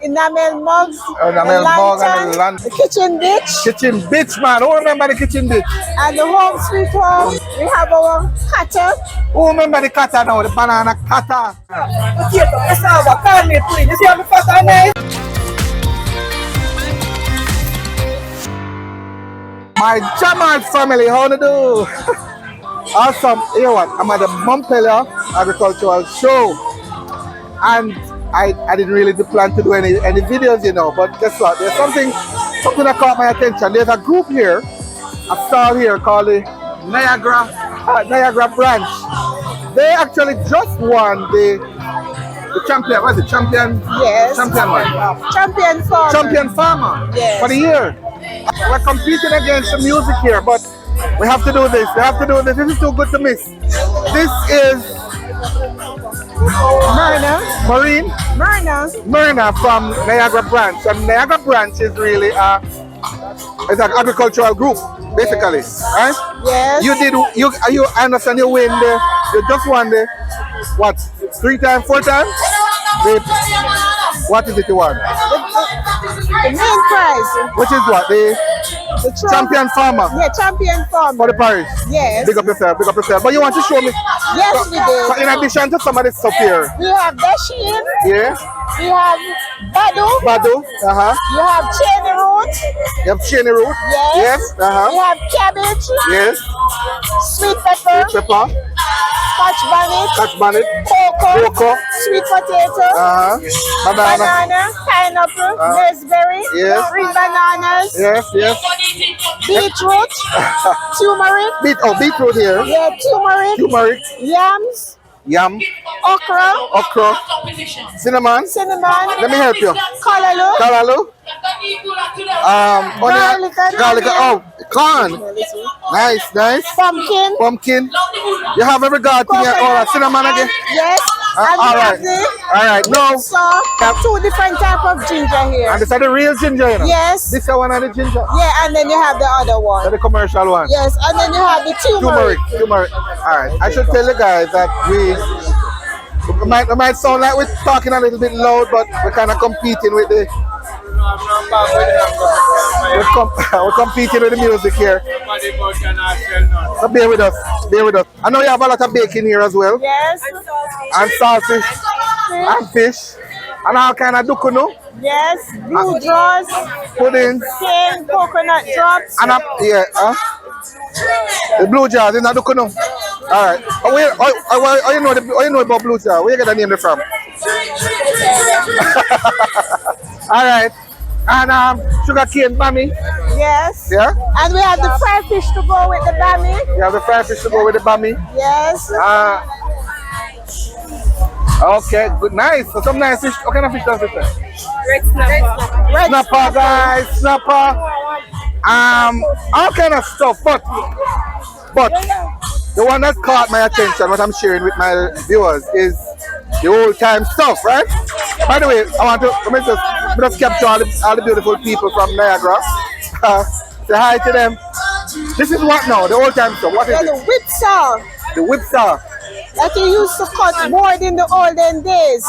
enamel mugs, Enamel mug and the the kitchen ditch, kitchen bitch, man. Who remember the kitchen bitch? and the home sweet home. We have our cutter. Who remember the cutter now? The banana cutter. My Jamaican family, how to do? Awesome. You know what? I'm at the Montpelier Agricultural Show. And I didn't really plan to do any videos, you know, but guess what? There's something that caught my attention. There's a group here, a stall here called the Niagra Branch. They actually just won the champion. What is it? Champion? Yes. Champion what? Champion farmer. Champion farmer. Yes. For the year. We're competing against the music here, but we have to do this. We have to do this. This is too good to miss. This is Myrna from Niagra Branch. And Niagra Branch is really it's an agricultural group, basically, right? Yes. You understand you win you just won the what? 3 times, 4 times? What is it you won? The main prize. Which is what? The champion farmer. Yeah, champion farmer. For the parish. Yes. Big up yourself, big up yourself. But you want to show me? Yes, we did. So in addition to some of this stuff here. We have Dashin. Yeah. We have Badu. Badu. Uh-huh. You have cherry root. You have cherry root. Yes. Yes. Uh-huh. We have cabbage. Yes. Sweet pepper. Sweet pepper. Scotch bonnet. Scotch bonnet. Cocoa. Sweet potato. Uh-huh. Banana. Pineapple. Raspberry. Yes. Green bananas. Yes, yes. Beetroot. Turmeric. Beetroot here. Yeah, turmeric. Yams. Yam. Okra. Cinnamon. Let me help you. Kalalu. Garlic. Oh, corn. Nice. Pumpkin. You have every god thing here. Oh, cinnamon again. Yes. All right. No. So, have 2 different types of ginger here. And this is the real ginger, you know? Yes. This is one of the ginger. Yeah, and then you have the other one. The commercial one. Yes, and then you have the turmeric. All right. I should tell you guys that we might sound like we're talking a little bit loud, but we're kind of competing with the. We're competing with the music here. So bear with us. I know you have a lot of bacon here as well. Yes. And sausage. And fish. And all kind of dukunno. Yes. Blue draws. Puddings. Cane, coconut drops. And the blue jars in the dukunno. All right. You know about blue jar? Where you get the name from? All right. And sugar cane bami. Yes. Yeah. And we have the fried fish to go with the bami. You have the fried fish to go with the bami. Yes. Okay, good, nice. So some nice fish. What kind of fish does it? Red snapper. Snapper, guys. Snapper. All kind of stuff. But the one that caught my attention, what I'm sharing with my viewers, is the old time stuff, right? By the way, I want to let me just capture all the beautiful people from Niagara. Say hi to them. This is what now? The old time stuff. What is it? The whipsaw. The whipsaw. That you used to cut board in the olden days.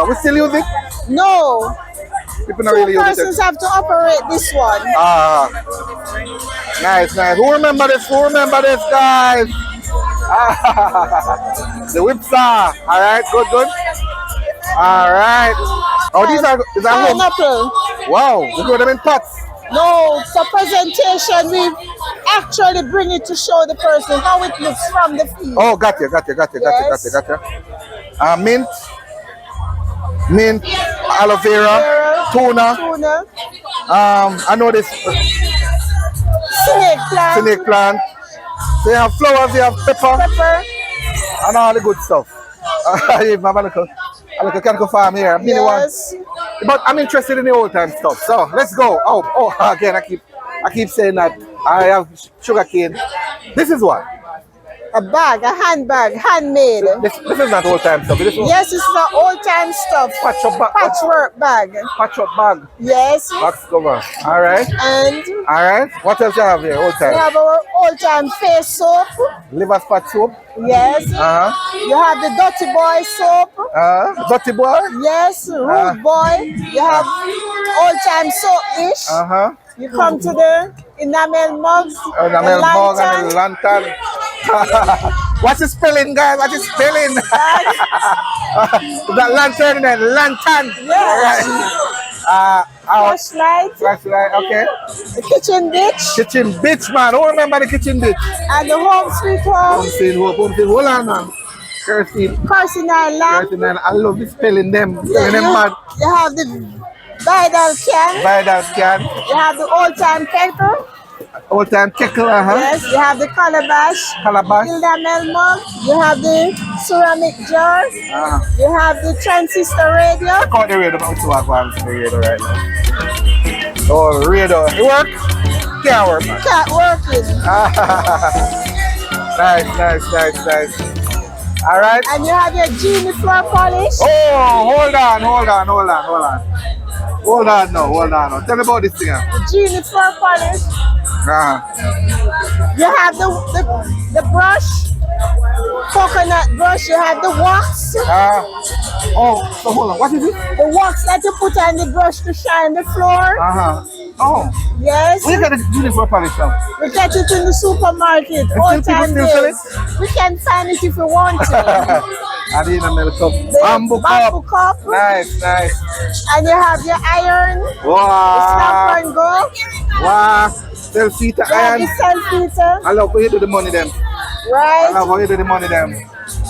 We still use it? No. People not really use it. Persons have to operate this one. Nice. Who remember this, guys? The whipsaw. All right, good. All right. Oh, these are pineapple. Wow, you grow them in pots. No, for presentation, we actually bring it to show the person how it looks from the field. Oh, gotcha. Mint, aloe vera, tuna. I know this. Snake plant. So you have flowers, you have pepper. And all the good stuff. I can go farm here. Yes. But I'm interested in the old time stuff. So let's go. Oh, again, I keep saying that I have sugar cane. This is what? A bag, a handbag, handmade. This is not old time stuff. This is Yes, this is the old time stuff. Patchwork bag. Patchwork bag. Yes. Box cover. Alright. And alright. What else you have here? Old time. we have our old time face soap. Liver spot soap. Yes. You have the Dirty Boy soap. Dirty Boy? Yes, Rude Boy. You have old time soap dish. You come to the enamel mugs. Enamel mug and the lantern. What's the spelling, guys? What is spelling? That lantern and lantern. Yes. Flashlight. Flashlight, okay. The kitchen bitch. Kitchen bitch, man. Who remember the kitchen bitch? And the home sweet home. Home sweet. Hold on, man. Kerstin lamp. I love the spelling them. Spelling them mad. You have the Vidal can. You have the old time kettle. Old time kettle, Yes, you have the calabash. Enamel mug. You have the ceramic jars. You have the transistor radio. I call the radio, but I'm going to the radio right now. Oh, radio. It work? Can't work, man. Can't work it. Nice. Alright. And you have your genie floor polish. Oh, hold on. Hold on now. Tell me about this thing. The genie floor polish. You have the brush, coconut brush. You have the wax. So hold on. What is it? The wax that you put on the brush to shine the floor. Oh. Yes. Where you get the uniform polish from? We get it in the supermarket. All time days. We can find it if we want to. I need a milk cup. Bamboo cup. Nice. And you have your iron. Wow. Stop and go. Wow. Self-feeder iron. Self-feeder. I love how you do the money them. Right. I love how you do the money them.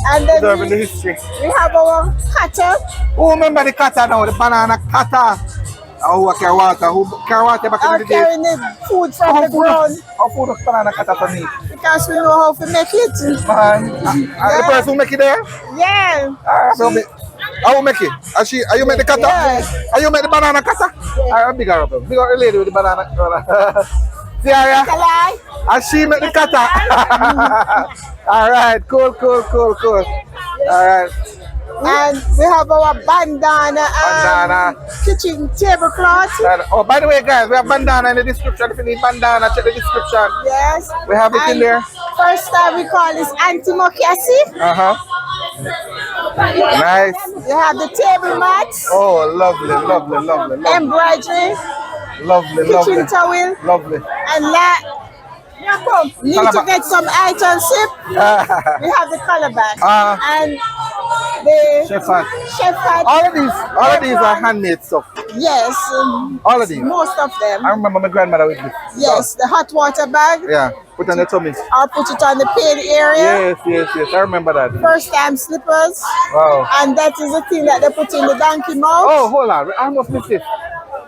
And then the history. We have our cutter. Who remember the cutter now? The banana cutter. Who carry water? Who carry water back in the day? Carrying the food from the ground. How food of banana cutter for me? Because we know how to make it. Man, the person who make it there? Yeah. How will make it? Are you make the cutter? Yes. Are you make the banana cutter? Yes. Big up the lady with the banana cutter. See her? And she make the cutter. Alright, cool. Alright. And we have our bandana. Kitchen tablecloth. Oh, by the way, guys, we have bandana in the description. If you need bandana, check the description. Yes. We have it in there. First time we call this anti-mocassi. Nice. You have the table mats. Oh, lovely. Embroidery. Lovely. Kitchen towel. Lovely. And need to get some item sip. We have the calabash and the chef hat. All of these are handmade stuff. Yes. All of these. Most of them. I remember my grandmother with this. Yes, the hot water bag. Yeah, put on the tummy. Or put it on the pain area. Yes. I remember that. First time slippers. Wow. And that is the thing that they put in the donkey mouth. Oh, hold on. I almost missed it.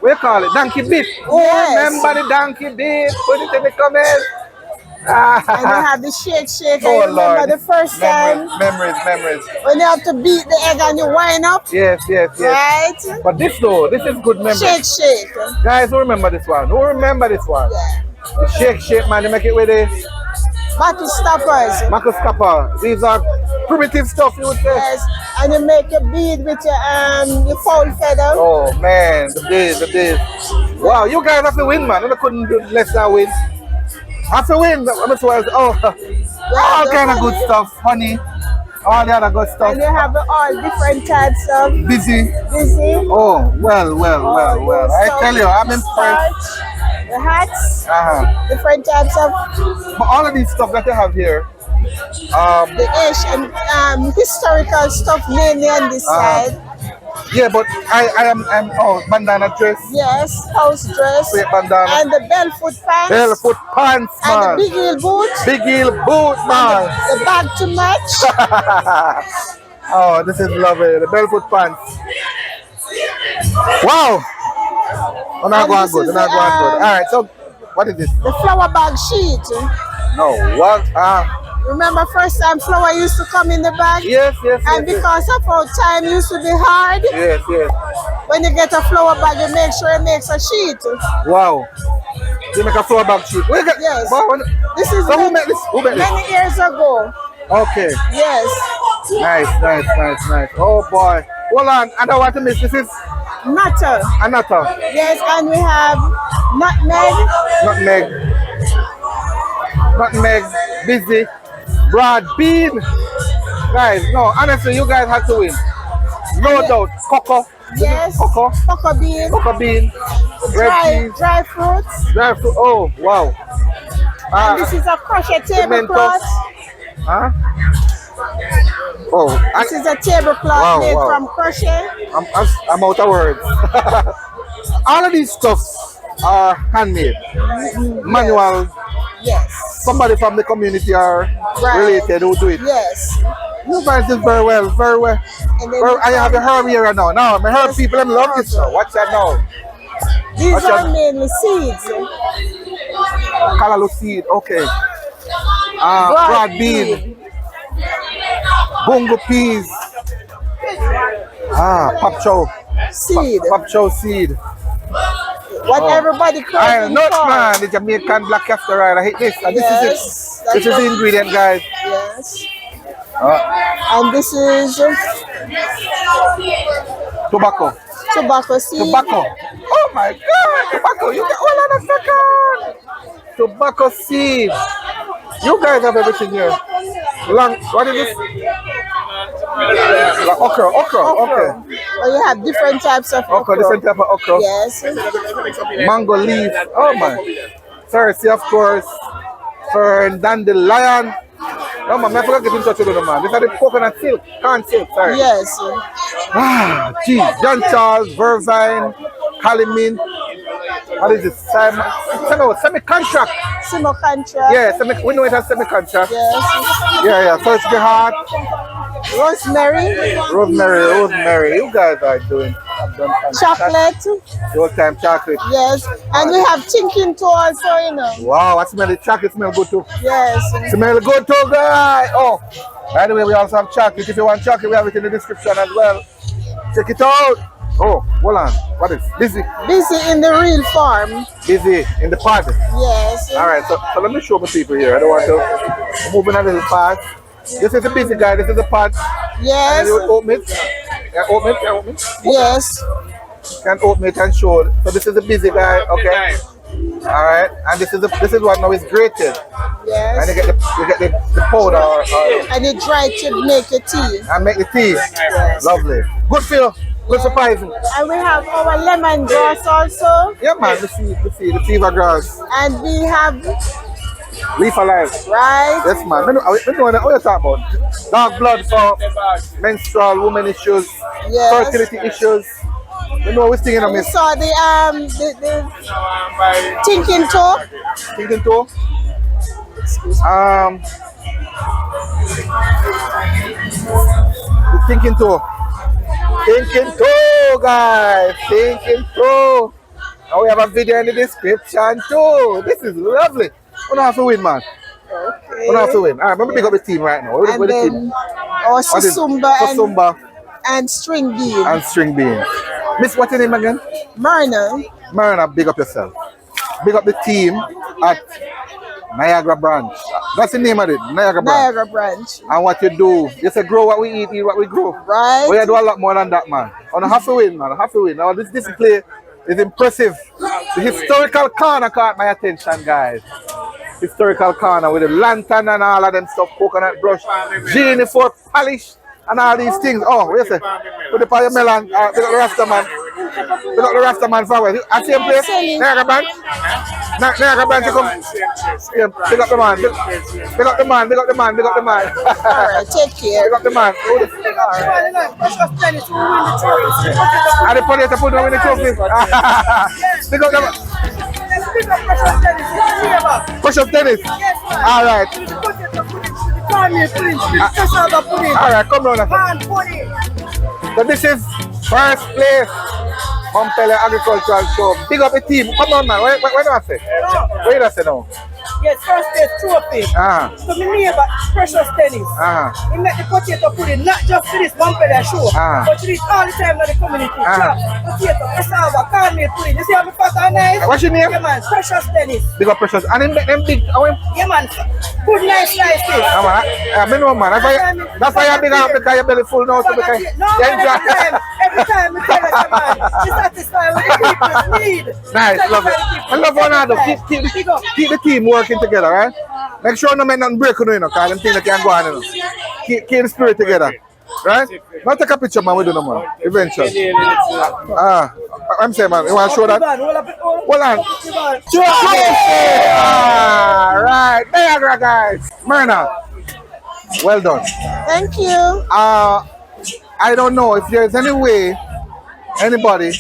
What do you call it? Donkey bit. Yes. Remember the donkey bit? Put it in the comments. And they have the shake. Oh, I remember Lord. the first time. Memories. When you have to beat the egg and you wind up. Yes. Right? But this is good memory. Shake. Guys, who remember this one? Yeah. The shake, man. They make it with the bottle stoppers. Buckle stopper. These are primitive stuff, you would say. Yes. And you make a bead with your foul feather. Oh, man. The days. Wow, you guys have to win, man. I couldn't do less than win. Have to win. All kind of good stuff. Honey. All the other good stuff. And you have all different types of busy. Oh, well. I tell you, I'm impressed. The hats. Different types of. But all of these stuff that you have here. The Asian historical stuff mainly on this side. Yeah, but I'm bandana dress. Yes, house dress. Bandana. And the barefoot pants. Barefoot pants, man. And the big heel boot. Big heel boot, man. The bag to match. Oh, this is lovely. The barefoot pants. Wow. We're not going good. All right, so what is this? The flower bag sheet. No, what? Remember first time flour used to come in the bag? Yes. And because of how time used to be hard, yes. When you get a flour bag, you make sure it makes a sheet. Wow. You make a flour bag sheet. Yes. Wow. This is so who made this? Many years ago. Okay. Yes. Nice. Oh boy. Hold on, I don't want to miss. This is Nutter. another. Yes, and we have nutmeg. Nutmeg, busy, broad bean. Guys, no, honestly, you guys have to win. No doubt. Cocoa. Yes. Cocoa. Cocoa bean. Cocoa bean. Red peas. Dry fruits. Dry fruit. Oh, wow. And this is a crochet tablecloth. Huh? Oh, This is a tablecloth made from crochet. I'm out of words. All of these stuff are handmade, manual. Yes. Somebody from the community are related who do it. Yes. You guys did very well. I have the herb here now. Now, my herb people, them love this now. Watch that now. These are mainly seeds. Callaloo seed, okay. Broad bean. Bungo peas. Pop chow. Seed. Pop chow seed. What everybody calls nuts, man. The Jamaican black castor oil. I hate this. And this is it. This is the ingredient, guys. Yes. And this is tobacco. Tobacco seed. Tobacco. Oh my God. Tobacco. You get hold on a second. Tobacco seed. You guys have everything here. What is this? Okra. Okay. Well, you have different types of okra. Different type of okra. Yes. Mango leaf. Oh my. Cersei, of course. Fern, dandelion. No man, I forgot to get in touch with them, man. These are the coconut silk, corn silk, sorry. Yes. John Charles, Vervine, Calimint. What is this? Semi-contract. Semi-contract. Yeah, we know it as semi-contract. Yes. Yeah. First the heart. Rosemary. You guys are doing chocolate. Your time chocolate. Yes. And we have thinking too also, you know. Wow, I smell the chocolate smell good too. Yes. Smell good too, guys. Oh, by the way, we also have chocolate. If you want chocolate, we have it in the description as well. Check it out. Oh, hold on. What is busy? Busy in the real farm. Busy in the pod. Yes. All right, so let me show my people here. I don't want to move in a little fast. This is a busy guy. This is a pod. Yes. And you open it. Open it. Yes. Can open it and show. So this is a busy guy. Okay. All right. And this is what now is grated. Yes. And you get the powder. And you dry to make the tea. And make the tea. Yes. Lovely. Good feel. Good surprising. And we have our lemongrass also. Yeah, man. The fever grass. And we have Leaf Alive. Right. Yes, man. I know what you're talking about. Dark blood for menstrual women issues, fertility issues. You know we're singing on this. We saw the thinking toe. Thinking toe. The thinking toe. Thinking toe, guys. Thinking toe. And we have a video in the description too. This is lovely. We don't have to win, man. Okay. We don't have to win. All right, let me pick up the team right now. And then our Susumba and String Bean. Miss, what's your name again? Myrna, big up yourself. Big up the team at Niagra Branch. That's the name of it, Niagra Branch. And what you do, you say grow what we eat what we grow. Right. But you do a lot more than that, man. On a half a win, man. A half a win. Now this display is impressive. The historical corner caught my attention, guys. Historical corner with the lantern and all of them stuff, coconut brush, genie for polish and all these things. Oh, what you say? Put the your melon, pick up the Rasta man. Pick up the Rasta man forward. At same place, Niagra Branch. Niagra Branch, you come. Yeah, pick up the man. Pick up the man. Alright, take care. Pick up the man. And the police are putting on the trophy. Pick up the man. Precious Dennis. All right. All right, come on. So this is first place Montpelier Agricultural Show. Big up the team. Come on, man. What do I say? What do I say now? get first place trophy. So my neighbor, Precious Dennis, he make the potato pudding not just for this Montpelier show, but to this all the time in the community. Potato, cassava, cornmeal pudding. You see how my fat and nice? What's your name? Yeah man, Precious Dennis. Big up Precious. And them big. Yeah man, good nice slices. I know man. That's why you're big up because your belly full now. No, man, every time I tell her, man, she satisfied with the people's need. Nice, love it. I love one another. Keep the team working together, right? Make sure no man don't break on you, because them things that can go on, you know. Keep the spirit together, right? Not take a picture, man, we do no more. Eventually. I'm saying, man, you want to show that? Hold on. Right, Niagra guys. Myrna, well done. Thank you. I don't know if there's any way anybody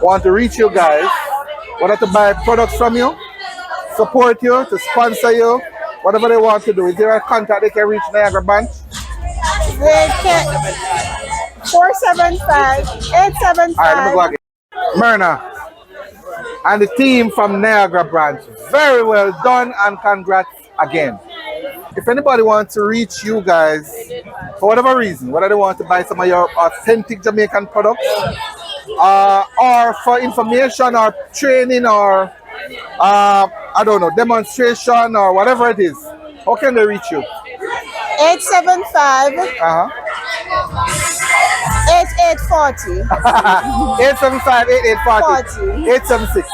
want to reach you guys, whether to buy products from you, support you, to sponsor you, whatever they want to do. Is there a contact they can reach Niagra Branch? They can 475-875. Alright, let me go again. Myrna and the team from Niagra Branch, very well done and congrats again. If anybody wants to reach you guys for whatever reason, whether they want to buy some of your authentic Jamaican products, or for information or training or I don't know, demonstration or whatever it is, how can they reach you? 875 8840. 875 8840. 876.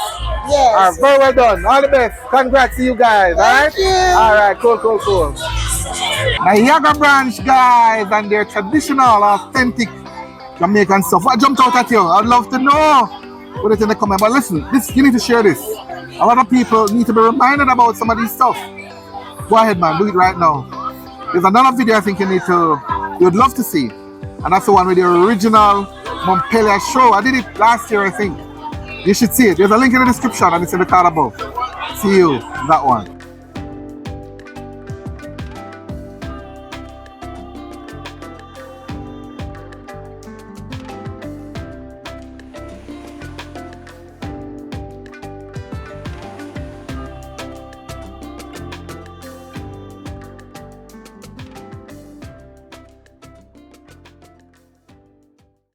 Yes. All right, very well done. All the best. Congrats to you guys. Thank you. All right, cool. Niagra Branch guys and their traditional, authentic Jamaican stuff. What jumped out at you? I'd love to know. Put it in the comment. But listen, you need to share this. A lot of people need to be reminded about some of these stuff. Go ahead, man. Do it right now. There's another video I think you'd love to see. And that's the one with the original Montpelier show. I did it last year, I think. You should see it. There's a link in the description and it's in the card above. See you, that one.